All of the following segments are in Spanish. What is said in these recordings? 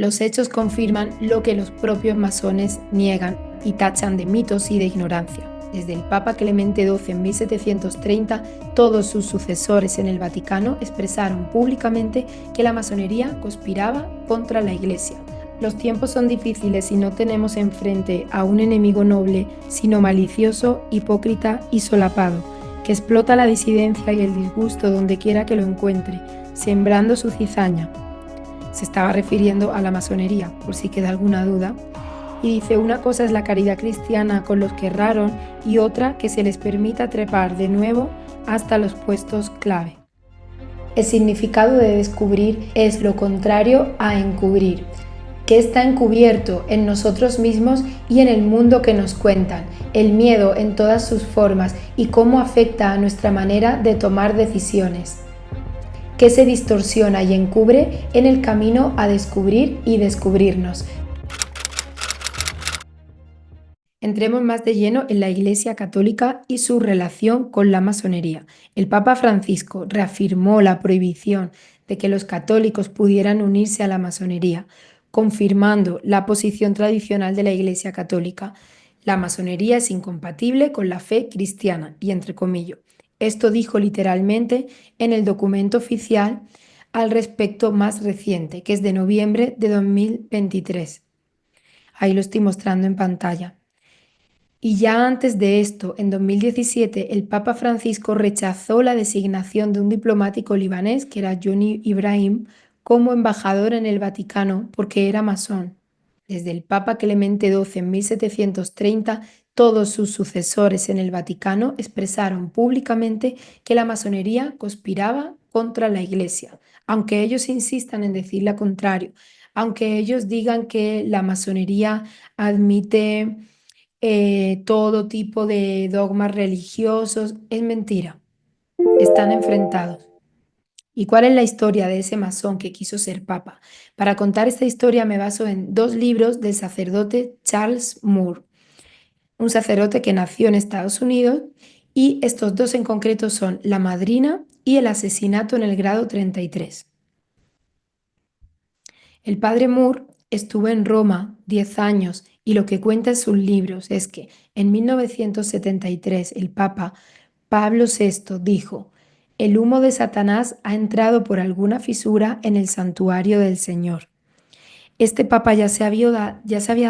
Los hechos confirman lo que los propios masones niegan y tachan de mitos y de ignorancia. Desde el Papa Clemente XII en 1730, todos sus sucesores en el Vaticano expresaron públicamente que la masonería conspiraba contra la Iglesia. Los tiempos son difíciles y no tenemos enfrente a un enemigo noble, sino malicioso, hipócrita y solapado, que explota la disidencia y el disgusto donde quiera que lo encuentre, sembrando su cizaña. Se estaba refiriendo a la masonería, por si queda alguna duda. Y dice, una cosa es la caridad cristiana con los que erraron y otra que se les permita trepar de nuevo hasta los puestos clave. El significado de descubrir es lo contrario a encubrir, que está encubierto en nosotros mismos y en el mundo que nos cuentan, el miedo en todas sus formas y cómo afecta a nuestra manera de tomar decisiones, que se distorsiona y encubre en el camino a descubrir y descubrirnos. Entremos más de lleno en la Iglesia Católica y su relación con la masonería. El Papa Francisco reafirmó la prohibición de que los católicos pudieran unirse a la masonería, confirmando la posición tradicional de la Iglesia Católica. La masonería es incompatible con la fe cristiana, y entre comillas. Esto dijo literalmente en el documento oficial al respecto más reciente, que es de noviembre de 2023. Ahí lo estoy mostrando en pantalla. Y ya antes de esto, en 2017, el Papa Francisco rechazó la designación de un diplomático libanés, que era Johnny Ibrahim, como embajador en el Vaticano porque era masón. Desde el Papa Clemente XII en 1730, todos sus sucesores en el Vaticano expresaron públicamente que la masonería conspiraba contra la Iglesia, aunque ellos insistan en decir lo contrario, aunque ellos digan que la masonería admite todo tipo de dogmas religiosos, es mentira, están enfrentados. ¿Y cuál es la historia de ese masón que quiso ser papa? Para contar esta historia me baso en dos libros del sacerdote Charles Moore, un sacerdote que nació en Estados Unidos, y estos dos en concreto son La Madrina y El asesinato en el grado 33. El padre Moore estuvo en Roma 10 años y lo que cuenta en sus libros es que en 1973 el Papa Pablo VI dijo: "El humo de Satanás ha entrado por alguna fisura en el santuario del Señor". Este papa ya se había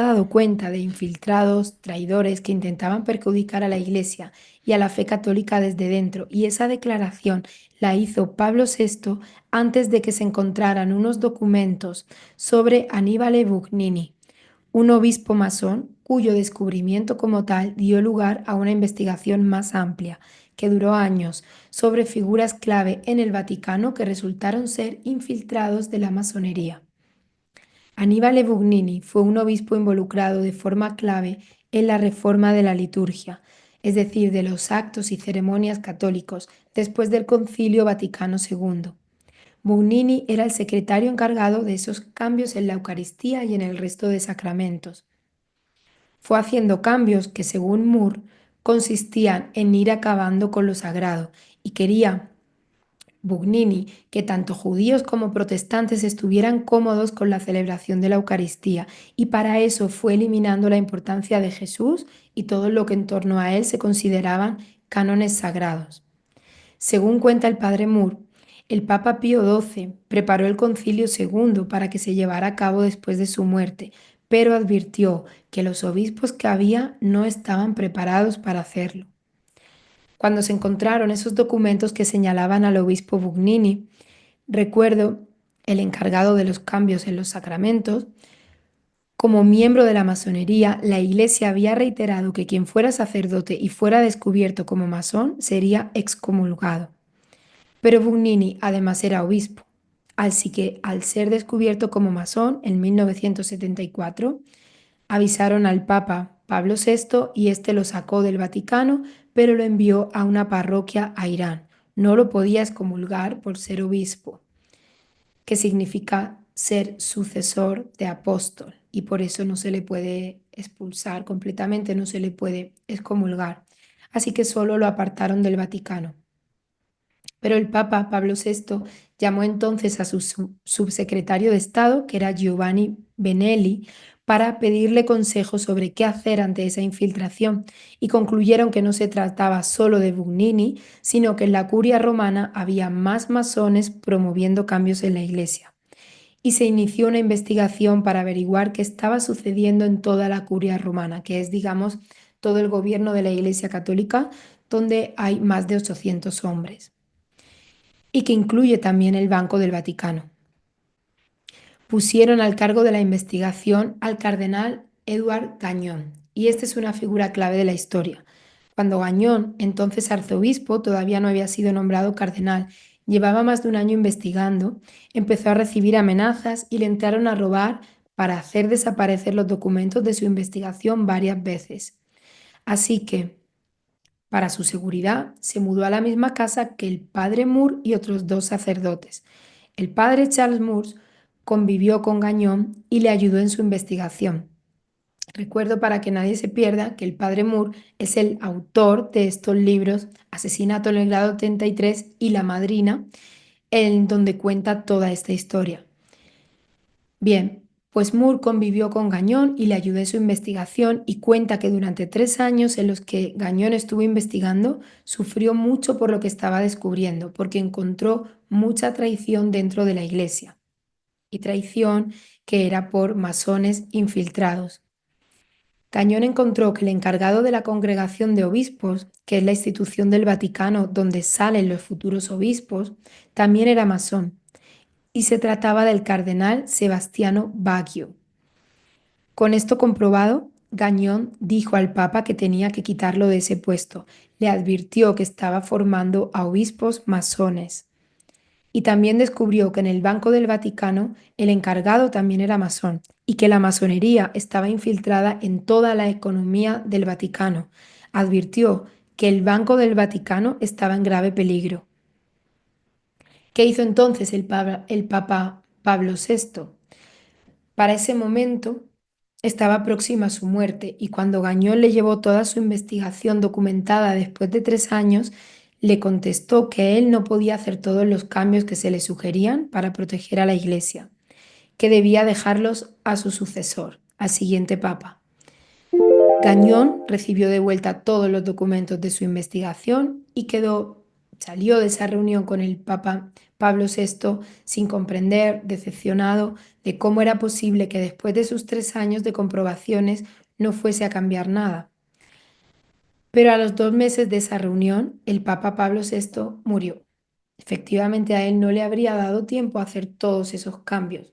dado cuenta de infiltrados, traidores que intentaban perjudicar a la Iglesia y a la fe católica desde dentro, y esa declaración la hizo Pablo VI antes de que se encontraran unos documentos sobre Aníbal Bugnini, un obispo masón cuyo descubrimiento como tal dio lugar a una investigación más amplia, que duró años, sobre figuras clave en el Vaticano que resultaron ser infiltrados de la masonería. Aníbal Bugnini fue un obispo involucrado de forma clave en la reforma de la liturgia, es decir, de los actos y ceremonias católicos después del Concilio Vaticano II. Bugnini era el secretario encargado de esos cambios en la Eucaristía y en el resto de sacramentos. Fue haciendo cambios que, según Moore, consistían en ir acabando con lo sagrado, y quería Bugnini que tanto judíos como protestantes estuvieran cómodos con la celebración de la Eucaristía, y para eso fue eliminando la importancia de Jesús y todo lo que en torno a él se consideraban cánones sagrados. Según cuenta el padre Moore, el Papa Pío XII preparó el Concilio II para que se llevara a cabo después de su muerte, pero advirtió que los obispos que había no estaban preparados para hacerlo. Cuando se encontraron esos documentos que señalaban al obispo Bugnini, recuerdo el encargado de los cambios en los sacramentos, como miembro de la masonería, la Iglesia había reiterado que quien fuera sacerdote y fuera descubierto como masón sería excomulgado. Pero Bugnini además era obispo, así que al ser descubierto como masón en 1974, avisaron al Papa Pablo VI y este lo sacó del Vaticano, pero lo envió a una parroquia a Irán. No lo podía excomulgar por ser obispo, que significa ser sucesor de apóstol, y por eso no se le puede expulsar completamente, no se le puede excomulgar. Así que solo lo apartaron del Vaticano. Pero el Papa Pablo VI llamó entonces a su subsecretario de Estado, que era Giovanni Benelli, para pedirle consejo sobre qué hacer ante esa infiltración y concluyeron que no se trataba solo de Bugnini, sino que en la curia romana había más masones promoviendo cambios en la Iglesia. Y se inició una investigación para averiguar qué estaba sucediendo en toda la curia romana, que es, digamos, todo el gobierno de la Iglesia Católica, donde hay más de 800 hombres y que incluye también el Banco del Vaticano. Pusieron al cargo de la investigación al cardenal Edward Gagnon, y esta es una figura clave de la historia. Cuando Gagnon, entonces arzobispo, todavía no había sido nombrado cardenal, llevaba más de un año investigando, empezó a recibir amenazas y le entraron a robar para hacer desaparecer los documentos de su investigación varias veces. Así que, para su seguridad, se mudó a la misma casa que el padre Moore y otros dos sacerdotes. El padre Charles Moore convivió con Gagnon y le ayudó en su investigación. Recuerdo para que nadie se pierda que el padre Moore es el autor de estos libros, Asesinato en el grado 33 y La Madrina, en donde cuenta toda esta historia. Bien, pues Moore convivió con Gagnon y le ayudó en su investigación y cuenta que durante 3 años en los que Gagnon estuvo investigando, sufrió mucho por lo que estaba descubriendo, porque encontró mucha traición dentro de la iglesia y traición que era por masones infiltrados. Gagnon encontró que el encargado de la Congregación de Obispos, que es la institución del Vaticano donde salen los futuros obispos, también era masón y se trataba del cardenal Sebastiano Baggio. Con esto comprobado, Gagnon dijo al Papa que tenía que quitarlo de ese puesto. Le advirtió que estaba formando a obispos masones. Y también descubrió que en el Banco del Vaticano el encargado también era masón y que la masonería estaba infiltrada en toda la economía del Vaticano. Advirtió que el Banco del Vaticano estaba en grave peligro. ¿Qué hizo entonces el Papa Pablo VI? Para ese momento estaba próxima a su muerte y cuando Gañón le llevó toda su investigación documentada después de 3 años, le contestó que él no podía hacer todos los cambios que se le sugerían para proteger a la Iglesia, que debía dejarlos a su sucesor, al siguiente papa. Gañón recibió de vuelta todos los documentos de su investigación y salió de esa reunión con el Papa Pablo VI sin comprender, decepcionado de cómo era posible que después de sus 3 años de comprobaciones no fuese a cambiar nada. Pero a los 2 meses de esa reunión, el Papa Pablo VI murió. Efectivamente, a él no le habría dado tiempo a hacer todos esos cambios.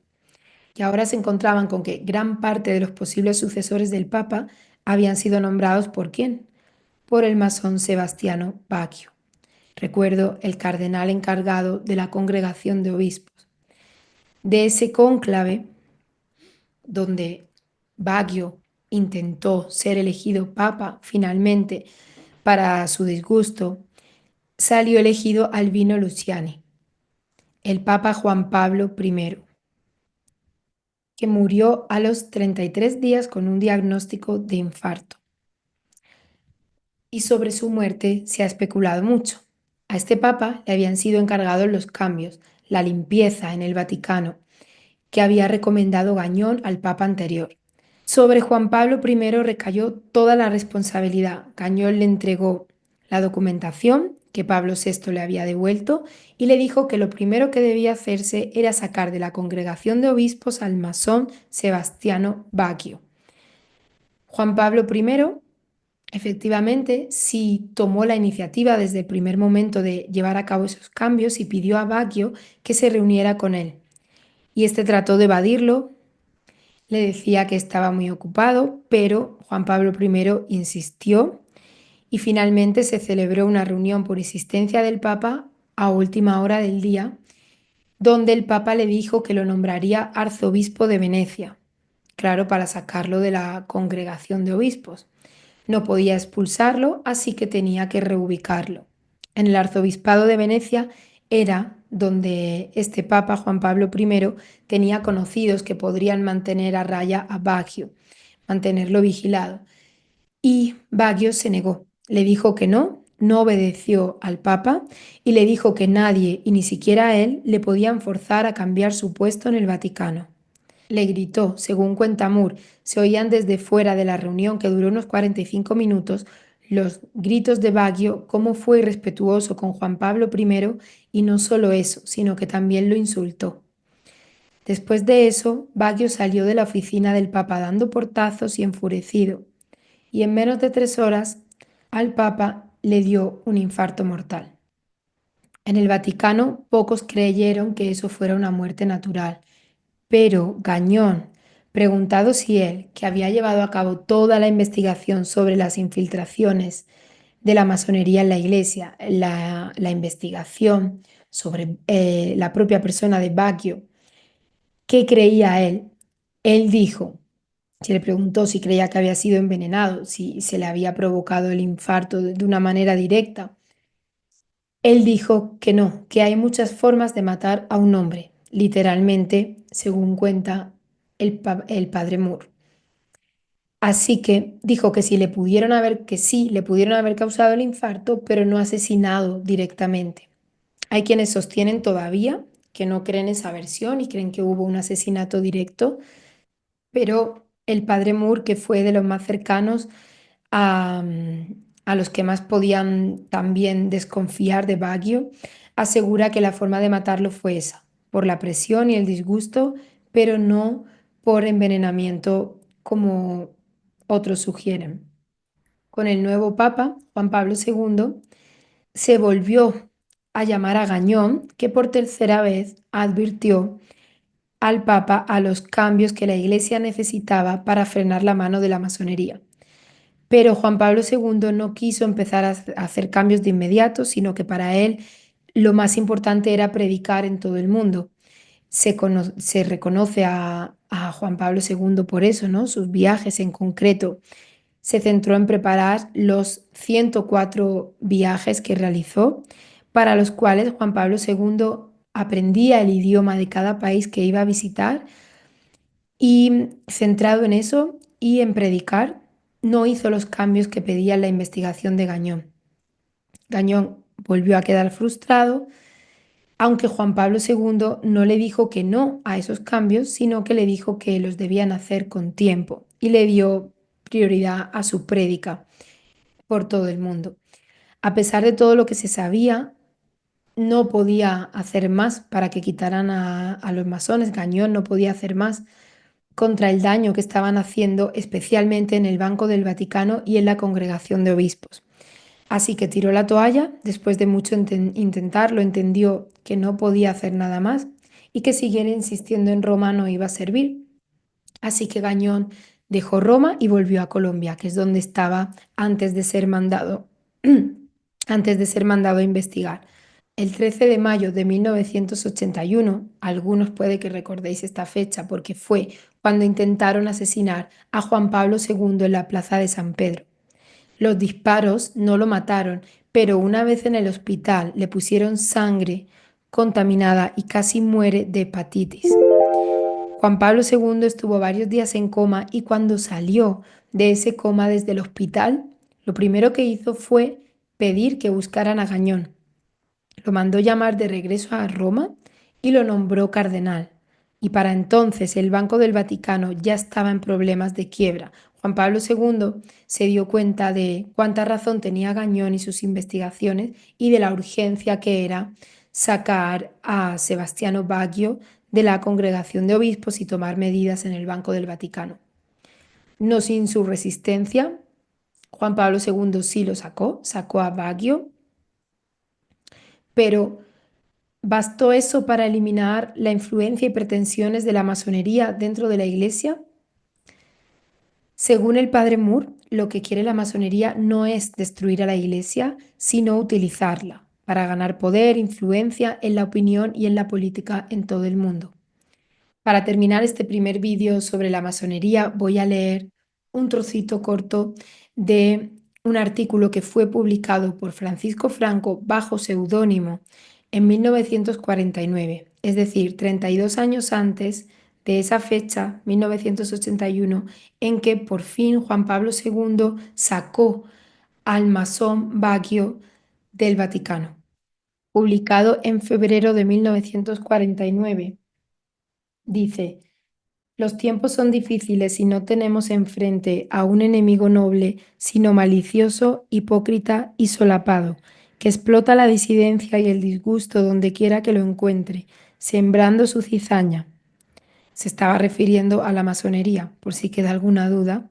Y ahora se encontraban con que gran parte de los posibles sucesores del Papa habían sido nombrados ¿por quién? Por el masón Sebastiano Baccio. Recuerdo el cardenal encargado de la congregación de obispos. De ese cónclave, donde Baggio intentó ser elegido papa finalmente para su disgusto, salió elegido Albino Luciani, el papa Juan Pablo I, que murió a los 33 días con un diagnóstico de infarto. Y sobre su muerte se ha especulado mucho. A este papa le habían sido encargados los cambios, la limpieza en el Vaticano, que había recomendado Gañón al papa anterior. Sobre Juan Pablo I recayó toda la responsabilidad. Gañón le entregó la documentación que Pablo VI le había devuelto y le dijo que lo primero que debía hacerse era sacar de la congregación de obispos al masón Sebastiano Baccio. Juan Pablo I, efectivamente, sí tomó la iniciativa desde el primer momento de llevar a cabo esos cambios y pidió a Baccio que se reuniera con él. Y este trató de evadirlo, le decía que estaba muy ocupado, pero Juan Pablo I insistió y finalmente se celebró una reunión por insistencia del Papa a última hora del día, donde el Papa le dijo que lo nombraría arzobispo de Venecia, claro, para sacarlo de la congregación de obispos. No podía expulsarlo, así que tenía que reubicarlo. En el arzobispado de Venecia era donde este Papa Juan Pablo I tenía conocidos que podrían mantener a raya a Baggio, mantenerlo vigilado. Y Baggio se negó, le dijo que no no obedeció al Papa y le dijo que nadie, y ni siquiera él, le podían forzar a cambiar su puesto en el Vaticano. Le gritó, según cuenta Moore, se oían desde fuera de la reunión que duró unos 45 minutos los gritos de Baggio, cómo fue irrespetuoso con Juan Pablo I y no solo eso, sino que también lo insultó. Después de eso, Baggio salió de la oficina del Papa dando portazos y enfurecido, y en menos de 3 horas al Papa le dio un infarto mortal. En el Vaticano, pocos creyeron que eso fuera una muerte natural. Pero Gañón, preguntado si él, que había llevado a cabo toda la investigación sobre las infiltraciones de la masonería en la iglesia, la investigación sobre la propia persona de Baggio, ¿qué creía él? Él dijo, se le preguntó si creía que había sido envenenado, si se le había provocado el infarto de una manera directa. Él dijo que no, que hay muchas formas de matar a un hombre, literalmente, según cuenta el padre Moore. Así que dijo que si le pudieron haber, que sí, le pudieron haber causado el infarto, pero no asesinado directamente. Hay quienes sostienen todavía que no creen esa versión y creen que hubo un asesinato directo, pero el padre Moore, que fue de los más cercanos a los que más podían también desconfiar de Baggio, asegura que la forma de matarlo fue esa, por la presión y el disgusto, pero no por envenenamiento como otros sugieren. Con el nuevo Papa, Juan Pablo II, se volvió a llamar a Gañón, que por tercera vez advirtió al Papa a los cambios que la Iglesia necesitaba para frenar la mano de la masonería. Pero Juan Pablo II no quiso empezar a hacer cambios de inmediato, sino que para él lo más importante era predicar en todo el mundo. Se reconoce a Juan Pablo II por eso, ¿no? Sus viajes en concreto. Se centró en preparar los 104 viajes que realizó, para los cuales Juan Pablo II aprendía el idioma de cada país que iba a visitar y centrado en eso y en predicar, no hizo los cambios que pedía la investigación de Gañón. Gañón volvió a quedar frustrado, aunque Juan Pablo II no le dijo que no a esos cambios, sino que le dijo que los debían hacer con tiempo y le dio prioridad a su prédica por todo el mundo. A pesar de todo lo que se sabía, no podía hacer más para que quitaran a los masones. Gañón no podía hacer más contra el daño que estaban haciendo, especialmente en el Banco del Vaticano y en la Congregación de Obispos. Así que tiró la toalla, después de mucho intentarlo, entendió que no podía hacer nada más y que siguiera insistiendo en Roma no iba a servir. Así que Gañón dejó Roma y volvió a Colombia, que es donde estaba antes de ser mandado, antes de ser mandado a investigar. El 13 de mayo de 1981, algunos puede que recordéis esta fecha porque fue cuando intentaron asesinar a Juan Pablo II en la plaza de San Pedro. Los disparos no lo mataron, pero una vez en el hospital le pusieron sangre contaminada y casi muere de hepatitis. Juan Pablo II estuvo varios días en coma y cuando salió de ese coma desde el hospital, lo primero que hizo fue pedir que buscaran a Gañón. Lo mandó llamar de regreso a Roma y lo nombró cardenal. Y para entonces el Banco del Vaticano ya estaba en problemas de quiebra. Juan Pablo II se dio cuenta de cuánta razón tenía Gañón y sus investigaciones y de la urgencia que era sacar a Sebastiano Baggio de la Congregación de Obispos y tomar medidas en el Banco del Vaticano. No sin su resistencia, Juan Pablo II sí lo sacó a Baggio, pero ¿bastó eso para eliminar la influencia y pretensiones de la masonería dentro de la Iglesia? Según el padre Moore, lo que quiere la masonería no es destruir a la Iglesia, sino utilizarla para ganar poder, influencia en la opinión y en la política en todo el mundo. Para terminar este primer vídeo sobre la masonería, voy a leer un trocito corto de un artículo que fue publicado por Francisco Franco bajo seudónimo en 1949, es decir, 32 años antes de esa fecha, 1981, en que por fin Juan Pablo II sacó al masón Baggio del Vaticano. Publicado en febrero de 1949, dice: los tiempos son difíciles y no tenemos enfrente a un enemigo noble, sino malicioso, hipócrita y solapado, que explota la disidencia y el disgusto donde quiera que lo encuentre, sembrando su cizaña. Se estaba refiriendo a la masonería, por si queda alguna duda.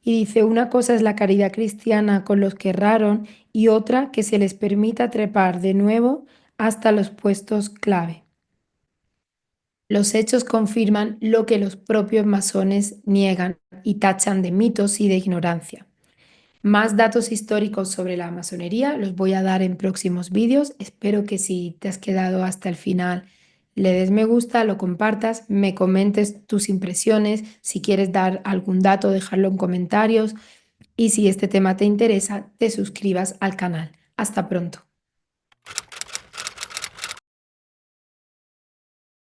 Y dice, una cosa es la caridad cristiana con los que erraron y otra que se les permita trepar de nuevo hasta los puestos clave. Los hechos confirman lo que los propios masones niegan y tachan de mitos y de ignorancia. Más datos históricos sobre la masonería los voy a dar en próximos vídeos. Espero que si te has quedado hasta el final le des me gusta, lo compartas, me comentes tus impresiones, si quieres dar algún dato, dejarlo en comentarios y si este tema te interesa, te suscribas al canal. Hasta pronto.